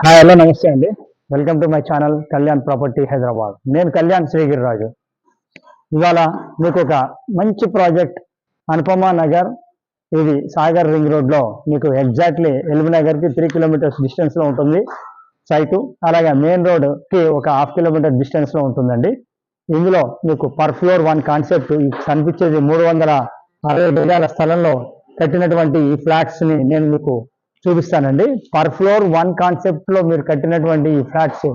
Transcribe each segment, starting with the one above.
Hi hello నమస్తే అండి. Welcome to my channel Kalyan property Hyderabad. నేను కళ్యాణ్ శ్రీగిరిరాజు. ఇవాళ మీకు ఒక మంచి ప్రాజెక్ట్ అనుపమ నగర్, ఇది సాగర్ రింగ్ రోడ్లో మీకు ఎగ్జాక్ట్లీ ఎల్బీ నగర్కి 3 కిలోమీటర్స్ డిస్టెన్స్లో ఉంటుంది సైటు. అలాగే మెయిన్ రోడ్కి ఒక 1/2 కిలోమీటర్ డిస్టెన్స్లో ఉంటుందండి. ఇందులో మీకు పర్ ఫ్లోర్ 1 కాన్సెప్ట్ కనిపించేది 360 గజాల స్థలంలో కట్టినటువంటి ఈ ఫ్లాట్స్ని నేను మీకు చూపిస్తానండి. పర్ ఫ్లోర్ 1 కాన్సెప్ట్లో మీరు కట్టినటువంటి ఈ ఫ్లాట్స్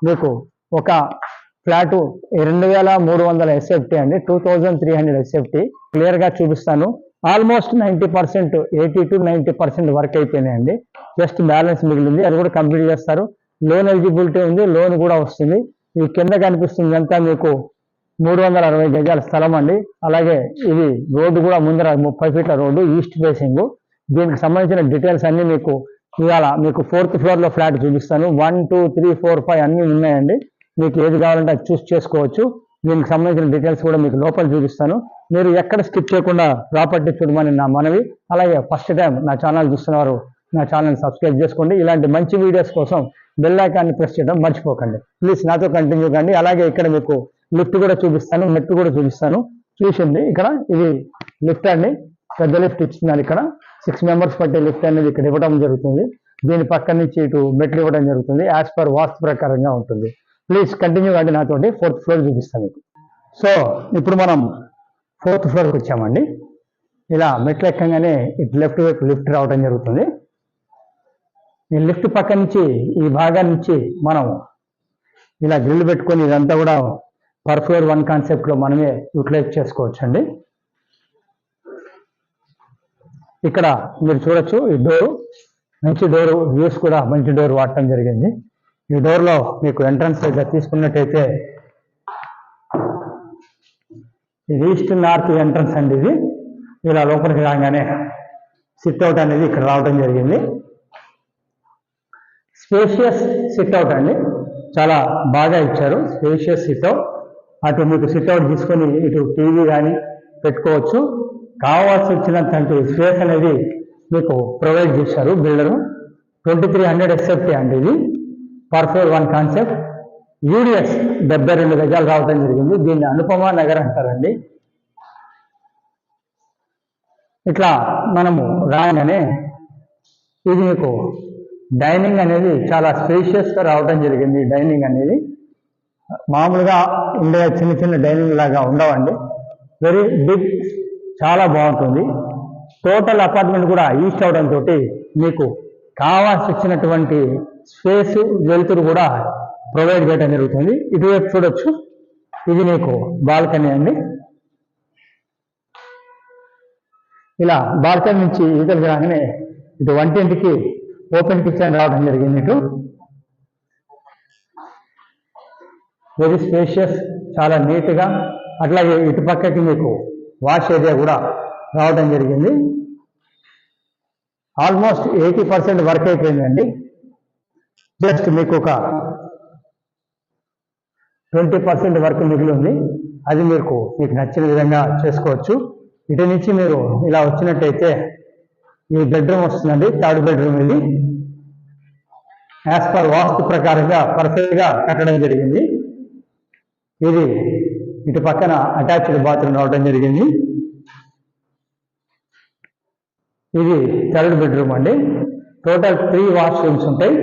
మీకు ఒక ఫ్లాటు 2300 ఎస్ఎఫ్టీ అండి, 2300 ఎస్ఎఫ్టీ క్లియర్గా చూపిస్తాను. ఆల్మోస్ట్ 90%, 80 to 90% వర్క్ అయిపోయినాయండి. జస్ట్ బ్యాలెన్స్ మిగిలింది, అది కూడా కంప్లీట్ చేస్తారు. లోన్ ఎలిజిబిలిటీ ఉంది, లోన్ కూడా వస్తుంది. ఈ కింద కనిపిస్తుంది అంతా మీకు 360 గజాల స్థలం అండి. అలాగే ఇది రోడ్డు కూడా ముందర 30 ఫీట్ల రోడ్డు, ఈస్ట్ ఫేసింగ్. దీనికి సంబంధించిన డీటెయిల్స్ అన్నీ మీకు ఇవాళ మీకు 4th ఫ్లోర్లో ఫ్లాట్ చూపిస్తాను. 1, 2, 3, 4, 5 అన్నీ ఉన్నాయండి. మీకు ఏది కావాలంటే అది చూస్ చేసుకోవచ్చు. దీనికి సంబంధించిన డీటెయిల్స్ కూడా మీకు లోపల చూపిస్తాను. మీరు ఎక్కడ స్కిప్ చేయకుండా ప్రాపర్టీ చూడమని నా మనవి. అలాగే ఫస్ట్ టైం నా ఛానల్ చూస్తున్నవారు నా ఛానల్ సబ్స్క్రైబ్ చేసుకోండి. ఇలాంటి మంచి వీడియోస్ కోసం బెల్ ఐకాన్ని ప్రెస్ చేయడం మర్చిపోకండి. ప్లీజ్ నాతో కంటిన్యూ కండి. అలాగే ఇక్కడ మీకు లిఫ్ట్ కూడా చూపిస్తాను, మెట్టు కూడా చూపిస్తాను. చూసింది ఇక్కడ ఇది లిఫ్ట్ అండి, పెద్ద లిఫ్ట్ ఇచ్చినారు. ఇక్కడ 6 మెంబర్స్ పట్టే లిఫ్ట్ అనేది ఇక్కడ ఇవ్వడం జరుగుతుంది. దీని పక్క నుంచి ఇటు మెట్లు ఇవ్వడం జరుగుతుంది. యాజ్ పర్ వాస్తు ప్రకారంగా ఉంటుంది. ప్లీజ్ కంటిన్యూ కండి నాతోటి. 4th ఫ్లోర్ చూపిస్తాను మీకు. సో ఇప్పుడు మనం 4th ఫ్లోర్కి వచ్చామండి. ఇలా మెట్లు ఎక్కగానే ఇటు లెఫ్ట్ వైపు లిఫ్ట్ రావడం జరుగుతుంది. ఈ లిఫ్ట్ పక్క నుంచి ఈ భాగం నుంచి మనం ఇలా గ్రిల్ పెట్టుకొని ఇదంతా కూడా పర్ ఫ్లోర్ 1 కాన్సెప్ట్లో మనమే యూటిలైజ్ చేసుకోవచ్చు అండి. ఇక్కడ మీరు చూడొచ్చు, ఈ డోరు మంచి డోరు, వ్యూస్ కూడా మంచి డోర్ వాడటం జరిగింది. ఈ డోర్లో మీకు ఎంట్రన్స్ దగ్గర తీసుకున్నట్టయితే ఇది ఈస్ట్ నార్త్ ఎంట్రన్స్ అండి. ఇది ఇలా లోపలికి రాగానే సిట్అవుట్ అనేది ఇక్కడ రావడం జరిగింది. స్పేషియస్ సిట్అవుట్ అండి, చాలా బాగా ఇచ్చారు. Spacious sit-out. అటు మీకు సిట్అవుట్ తీసుకొని ఇటు టీవీ కానీ పెట్టుకోవచ్చు. కావాల్సి వచ్చినంత స్పేస్ అనేది మీకు ప్రొవైడ్ చేశారు బిల్డరు. 2300 ఎస్ఎఫ్టీ అండి. ఇది పర్ ఫ్లోర్ 1 కాన్సెప్ట్. యూడిఎస్ 72 గజాలు రావడం జరిగింది. దీన్ని అనుపమ నగర్ అంటారండి. ఇట్లా మనము రాగానే ఇది మీకు డైనింగ్ అనేది చాలా స్పేషియస్గా రావడం జరిగింది. డైనింగ్ అనేది మామూలుగా ఉండే చిన్న చిన్న డైనింగ్ లాగా ఉండవండి. వెరీ బిగ్, చాలా బాగుంటుంది. టోటల్ అపార్ట్మెంట్ కూడా ఈస్ట్ అవడంతో మీకు కావాల్సి వచ్చినటువంటి స్పేస్, వెలుతురు కూడా ప్రొవైడ్ చేయడం జరుగుతుంది. ఇటువైపు చూడొచ్చు, ఇది మీకు బాల్కనీ అండి. ఇలా బాల్కనీ నుంచి ఇతరులు రాగానే ఇటు వంటింటికి ఓపెన్ కిచెన్ రావడం జరిగింది. ఇటు వెరీ స్పేషియస్, చాలా నీట్గా. అట్లాగే ఇటు పక్కకి మీకు వాష్ ఏరియా కూడా రావడం జరిగింది. ఆల్మోస్ట్ 80% వర్క్ అయిపోయిందండి. జస్ట్ మీకు ఒక 20% వర్క్ మిగిలి ఉంది. అది మీకు నచ్చిన విధంగా చేసుకోవచ్చు. ఇటు నుంచి మీరు ఇలా వచ్చినట్టయితే ఈ బెడ్రూమ్ వస్తుందండి, 3rd బెడ్రూమ్. ఇది యాజ్ పర్ వాస్తు ప్రకారంగా పర్ఫెక్ట్గా కట్టడం జరిగింది. ఇది ఇటు పక్కన అటాచ్డ్ బాత్రూమ్ రావడం జరిగింది. ఇది 3rd బెడ్రూమ్ అండి. టోటల్ 3 వాష్రూమ్స్ ఉంటాయి.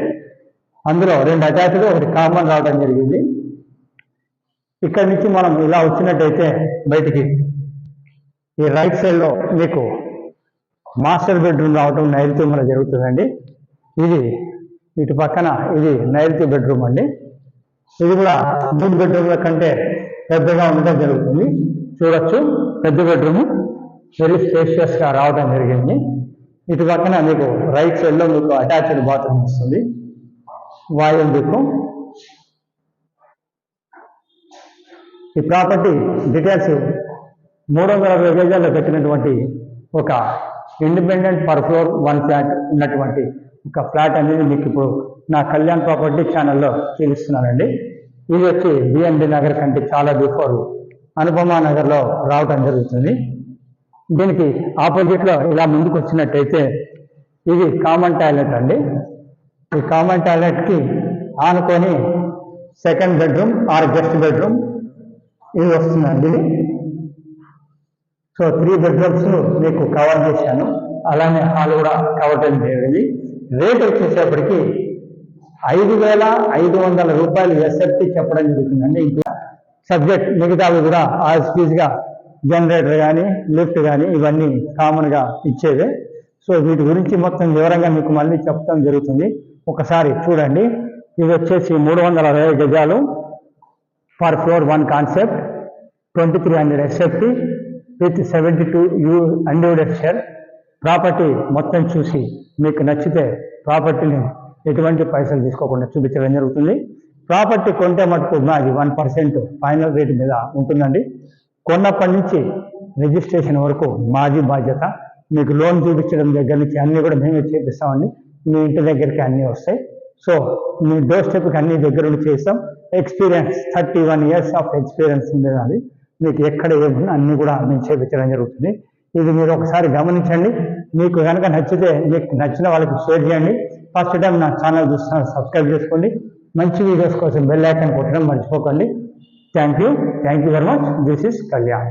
అందులో 2 అటాచ్డ్, 1 కామన్ రావడం జరిగింది. ఇక్కడ నుంచి మనం ఇలా వచ్చినట్టయితే బయటికి ఈ రైట్ సైడ్లో మీకు మాస్టర్ బెడ్రూమ్ రావడం నైరుతి మన జరుగుతుందండి. ఇది ఇటు పక్కన ఇది నైరుతి బెడ్రూమ్ అండి. ఇది కూడా 3 బెడ్రూమ్ల కంటే పెద్దగా ఉండడం జరుగుతుంది. చూడొచ్చు, పెద్ద బెడ్రూమ్ వెరీ స్పేషియస్గా రావడం జరిగింది. ఇటు పక్కన మీకు రైట్ సైడ్లో మీకు అటాచ్డ్ బాత్రూమ్ వస్తుంది, వాయువు దిక్కు. ఈ ప్రాపర్టీ డీటెయిల్స్ 360 గజాల్లో కట్టినటువంటి ఒక ఇండిపెండెంట్ పర్ ఫ్లోర్ 1 ఫ్లాట్ ఉన్నటువంటి ఒక ఫ్లాట్ అనేది మీకు ఇప్పుడు నా కళ్యాణ్ ప్రాపర్టీ ఛానల్లో చూపిస్తున్నానండి. ఇది వచ్చి బిఎన్డి నగర్ కంటే చాలా బిఫోర్ అనుపమ నగర్లో రావటం జరుగుతుంది. దీనికి ఆపోజిట్లో ఇలా ముందుకు వచ్చినట్టయితే ఇది కామన్ టాయిలెట్ అండి. ఈ కామన్ టాయిలెట్కి ఆనుకొని second bedroom are guest bedroom ఇది వస్తుందండి. సో 3 బెడ్రూమ్స్ మీకు కవర్ చేశాను. అలానే హాల్ కూడా కవర్ చేయడం. రేట్ వచ్చేసేపటికి 5,500 రూపాయలు ఎస్ఎఫ్టీ చెప్పడం జరుగుతుందండి. ఇంకా సబ్జెక్ట్ మిగతావి కూడా యాజ్ ఫీజ్గా జనరేటర్ కానీ లిఫ్ట్ కానీ ఇవన్నీ కామన్గా ఇచ్చేవే. సో వీటి గురించి మొత్తం వివరంగా మీకు మళ్ళీ చెప్పడం జరుగుతుంది. ఒకసారి చూడండి. ఇది వచ్చేసి 360 గజాలు per floor 1 concept 2300 SFT with 72 undivided share. Property మొత్తం చూసి మీకు నచ్చితే ప్రాపర్టీని ఎటువంటి పైసలు తీసుకోకుండా చూపించడం జరుగుతుంది. ప్రాపర్టీ కొంటే మటుకు మాది 1% ఫైనల్ రేట్ మీద ఉంటుందండి. కొన్నప్పటి నుంచి రిజిస్ట్రేషన్ వరకు మాది బాధ్యత. మీకు లోన్ చూపించడం దగ్గర నుంచి అన్నీ కూడా మేమే చేపిస్తామండి. మీ ఇంటి దగ్గరికి అన్నీ వస్తాయి. సో మీ డోర్ స్టెప్కి అన్ని దగ్గర ఉండి చేస్తాం. ఎక్స్పీరియన్స్ 31 years ఆఫ్ ఎక్స్పీరియన్స్ ఉండేది. మీకు ఎక్కడ ఏమున్నా అన్నీ కూడా మేము చేపించడం జరుగుతుంది. ఇది మీరు ఒకసారి గమనించండి. మీకు కనుక నచ్చితే మీకు నచ్చిన వాళ్ళకి షేర్ చేయండి. ఫస్ట్ టైం నా ఛానల్ చూస్తున్నారు సబ్స్క్రైబ్ చేసుకోండి. మంచి వీడియోస్ కోసం బెల్ ఐకాన్ కొట్టడం మర్చిపోకండి. Thank you very much. This is Kalyan.